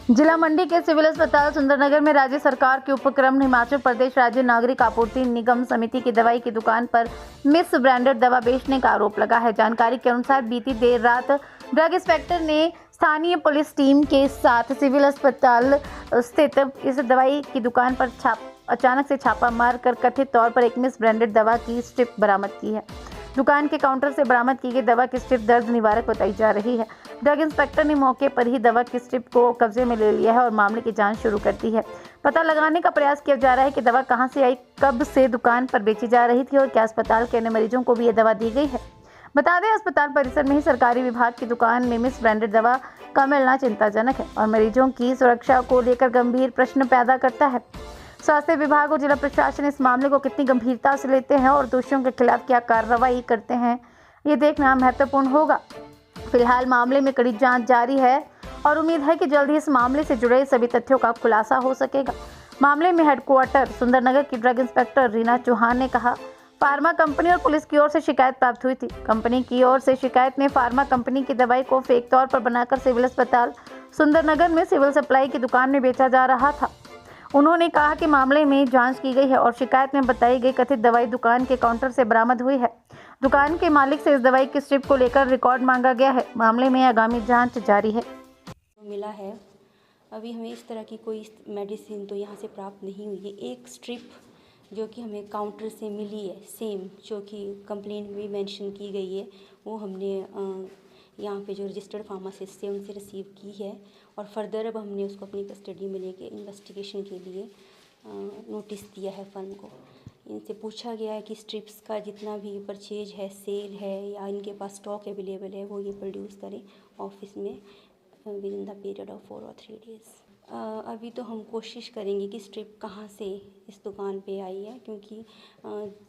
जिला मंडी के सिविल अस्पताल सुंदरनगर में राज्य सरकार के उपक्रम हिमाचल प्रदेश राज्य नागरिक आपूर्ति निगम समिति की दवाई की दुकान पर मिस ब्रांडेड दवा बेचने का आरोप लगा है। जानकारी के अनुसार बीती देर रात ड्रग इंस्पेक्टर ने स्थानीय पुलिस टीम के साथ सिविल अस्पताल स्थित इस दवाई की दुकान पर अचानक से छापा मारकर कथित तौर पर एक मिस ब्रांडेड दवा की स्ट्रिप बरामद की है। दुकान के काउंटर से बरामद की गई दवा की स्ट्रिप दर्द निवारक बताई जा रही है। ड्रग इंस्पेक्टर ने मौके पर ही दवा की स्ट्रिप को कब्जे में ले लिया है और मामले की जांच शुरू कर दी है। पता लगाने का प्रयास किया जा रहा है कि दवा कहां से आई, कब से दुकान पर बेची जा रही थी और क्या अस्पताल के अन्य मरीजों को भी यह दवा दी गई है। बता दें, अस्पताल परिसर में ही सरकारी विभाग की दुकान में मिस ब्रांडेड दवा का मिलना चिंताजनक है और मरीजों की सुरक्षा को लेकर गंभीर प्रश्न पैदा करता है। स्वास्थ्य विभाग और जिला प्रशासन इस मामले को कितनी गंभीरता से लेते हैं और दोषियों के खिलाफ क्या कार्रवाई करते हैं, ये देखना महत्वपूर्ण होगा। फिलहाल मामले में कड़ी जांच जारी है और उम्मीद है कि जल्द ही इस मामले से जुड़े सभी तथ्यों का खुलासा हो सकेगा। मामले में हेडक्वार्टर सुंदरनगर की ड्रग इंस्पेक्टर रीना चौहान ने कहा, फार्मा कंपनी और पुलिस की ओर से शिकायत प्राप्त हुई थी। कंपनी की ओर से शिकायत में फार्मा कंपनी की दवाई को फेक तौर पर बनाकर सिविल अस्पताल सुंदरनगर में सिविल सप्लाई की दुकान में बेचा जा रहा था। उन्होंने कहा कि मामले में जांच की गई है और शिकायत में बताई गई कथित दवाई दुकान के काउंटर से बरामद हुई है। दुकान के मालिक से इस दवाई की स्ट्रिप को लेकर रिकॉर्ड मांगा गया है। मामले में आगामी जांच जारी है। मिला है, अभी हमें इस तरह की कोई मेडिसिन तो यहाँ से प्राप्त नहीं हुई है। एक स्ट्रिप जो कि हमें काउंटर से मिली है, सेम जो कि कंप्लेंट में मेंशन की गई है, वो हमने यहाँ पे जो रजिस्टर्ड फार्मासिस्ट से उनसे रिसीव की है और फर्दर अब हमने उसको अपनी कस्टडी में लेके इन्वेस्टिगेशन के लिए नोटिस दिया है फर्म को। इनसे पूछा गया है कि स्ट्रिप्स का जितना भी परचेज है, सेल है या इनके पास स्टॉक अवेलेबल है, वो ये प्रोड्यूस करें ऑफिस में with in the period of 4 और 3 डेज़। अभी तो हम कोशिश करेंगे कि स्ट्रिप कहाँ से इस दुकान पे आई है, क्योंकि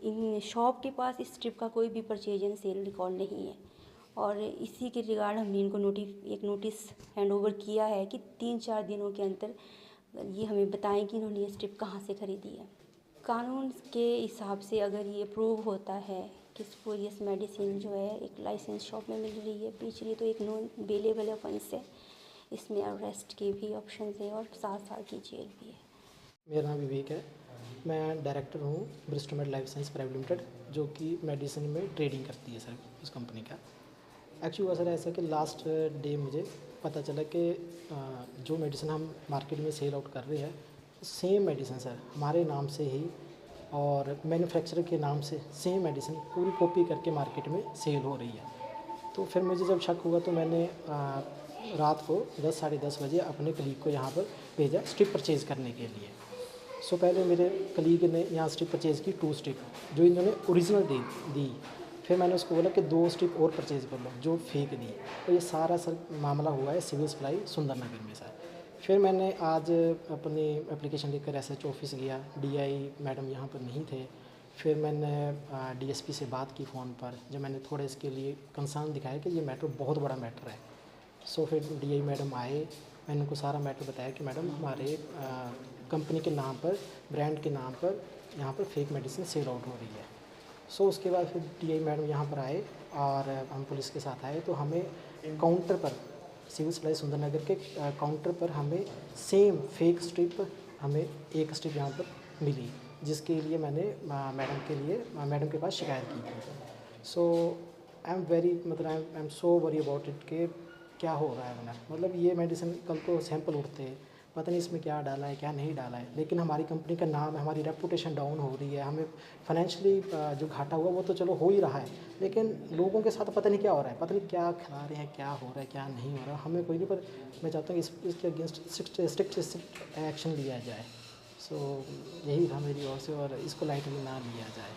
इन शॉप के पास इस स्ट्रिप का कोई भी परचेज एंड सेल रिकॉर्ड नहीं है और इसी के रिगार्ड हमने इनको नोटिस हैंड ओवर किया है कि 3-4 दिनों के अंदर ये हमें बताएं कि इन्होंने ये स्ट्रिप कहाँ से ख़रीदी है। कानून के हिसाब से अगर ये प्रूव होता है कि स्पूरियस मेडिसिन जो है एक लाइसेंस शॉप में मिल रही है, बेच रही है, तो एक नॉन बेलेबल ऑफेंस है। इसमें अरेस्ट के भी ऑप्शन है और 7 साल की जेल भी है। मेरा नाम विवेक है, मैं डायरेक्टर हूँ ब्रिस्टोमेड लाइफ साइंस प्राइवेट लिमिटेड, जो कि मेडिसिन में ट्रेडिंग करती है सर उस कंपनी का। एक्चुअली हुआ सर ऐसा कि लास्ट डे मुझे पता चला कि जो मेडिसिन हम मार्केट में सेल आउट कर रहे हैं, सेम मेडिसिन सर हमारे नाम से ही और मैन्युफैक्चरर के नाम से सेम मेडिसिन पूरी कॉपी करके मार्केट में सेल हो रही है। तो फिर मुझे जब शक हुआ तो मैंने रात को 10 साढ़े 10 बजे अपने कलीग को यहाँ पर भेजा स्ट्रिप परचेज़ करने के लिए। सो पहले मेरे कलीग ने यहाँ स्ट्रिप परचेज़ की 2 स्ट्रिप जो इन्होंने ओरिजिनल दी। फिर मैंने उसको बोला कि 2 स्ट्रिप और परचेज़ कर लो जो फेक दी। तो ये सारा सर मामला हुआ है सिविल सप्लाई सुंदरनगर में सर। फिर मैंने आज अपनी एप्लीकेशन लेकर एसएच ऑफिस गया, डीआई मैडम यहाँ पर नहीं थे। फिर मैंने डीएसपी से बात की फ़ोन पर, जब मैंने थोड़ा इसके लिए कंसर्न दिखाया कि ये मैटर बहुत बड़ा मैटर है। सो फिर डीआई मैडम आए, मैंने उनको सारा मैटर बताया कि मैडम हमारे कंपनी के नाम पर, ब्रांड के नाम पर यहाँ पर फेक मेडिसिन सेल आउट हो रही है। सो उसके बाद फिर डीआई मैडम यहाँ पर आए और हम पुलिस के साथ आए, तो हमें काउंटर पर सिविल सप्लाई सुंदरनगर के काउंटर पर हमें सेम फेक स्ट्रिप हमें एक स्ट्रिप यहाँ पर मिली, जिसके लिए मैंने मैडम के पास शिकायत की थी। So I am so worry about it कि क्या हो रहा है। मतलब ये मेडिसिन कल को सैंपल उठते हैं, पता नहीं इसमें क्या डाला है क्या नहीं डाला है, लेकिन हमारी कंपनी का नाम है, हमारी रेपुटेशन डाउन हो रही है, हमें फाइनेंशियली जो घाटा हुआ वो तो चलो हो ही रहा है, लेकिन लोगों के साथ पता नहीं क्या हो रहा है, पता नहीं क्या खिला रहे हैं, क्या हो रहा है क्या नहीं हो रहा, हमें कोई नहीं। पर मैं चाहता हूँ इसके अगेंस्ट स्ट्रिक्ट एक्शन लिया जाए। सो यही था मेरी ओर से, और इसको लाइटली ना लिया जाए।